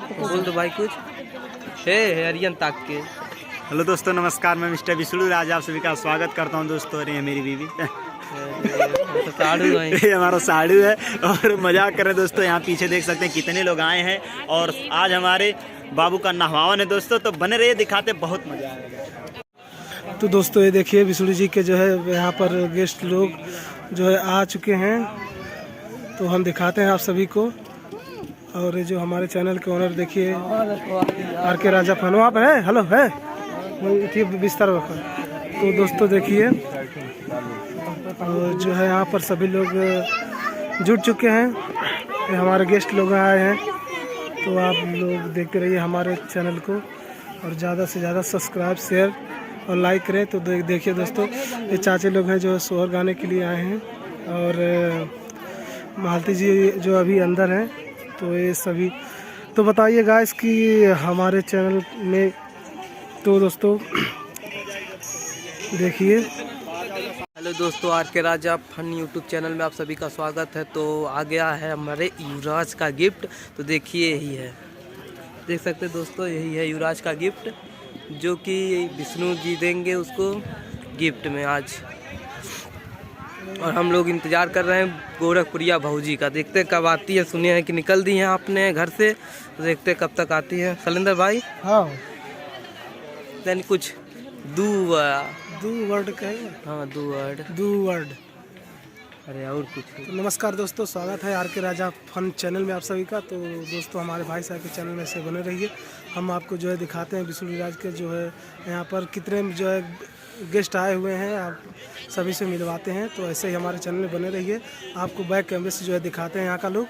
बोल दो भाई कुछ है अरियन ताक के। हेलो दोस्तों, नमस्कार। मैं मिस्टर विष्णु राज आप सभी का स्वागत करता हूं दोस्तों। और ये मेरी बीवी साड़ू ये हमारा साड़ू है और मजाक कर रहे हैं दोस्तों। यहाँ पीछे देख सकते हैं कितने लोग आए हैं और आज हमारे बाबू का नहवावन है दोस्तों। तो बने रहिए, दिखाते बहुत मजा आएगा। तो दोस्तों ये देखिए विष्णु जी के जो है यहाँ पर गेस्ट लोग जो है आ चुके हैं, तो हम दिखाते हैं आप सभी को। और ये जो हमारे चैनल के ओनर देखिए आर के राजा फन, वहाँ पर है। हेलो है बिस्तर पर। तो दोस्तों देखिए जो है यहाँ पर सभी लोग जुट चुके हैं, ये हमारे गेस्ट लोग आए हैं। तो आप लोग देखते रहिए हमारे चैनल को और ज़्यादा से ज़्यादा सब्सक्राइब, शेयर और लाइक करें। तो देखिए दोस्तों, ये चाचे लोग हैं जो सोहर गाने के लिए आए हैं और मालती जी जो अभी अंदर हैं। तो ये सभी तो बताइए गाइस कि हमारे चैनल में तो दोस्तों देखिए। हेलो दोस्तों, आर के राजा फन यूट्यूब चैनल में आप सभी का स्वागत है। तो आ गया है हमारे युवराज का गिफ्ट। तो देखिए यही है, देख सकते हैं दोस्तों, यही है युवराज का गिफ्ट जो कि विष्णु जी देंगे उसको गिफ्ट में आज। और हम लोग इंतज़ार कर रहे हैं गोरखपुरिया भौजी का। देखते हैं कब आती है। सुनिए है कि निकल दी हैं आपने घर से, तो देखते हैं कब तक आती है। शैलेंद्र भाई हाँ देन कुछ दू वर्ड कहेंगे। हाँ दू वर्ड। अरे और कुछ। तो नमस्कार दोस्तों, स्वागत है आर के राजा फन चैनल में आप सभी का। तो दोस्तों हमारे भाई साहब के चैनल में से बने रहिए। हम आपको जो है दिखाते हैं विष्णु राज के जो है यहाँ पर कितने जो है गेस्ट आए हुए हैं, आप सभी से मिलवाते हैं। तो ऐसे ही हमारे चैनल में बने रहिए, आपको बैक कैमरे से जो है दिखाते हैं यहाँ का लोग।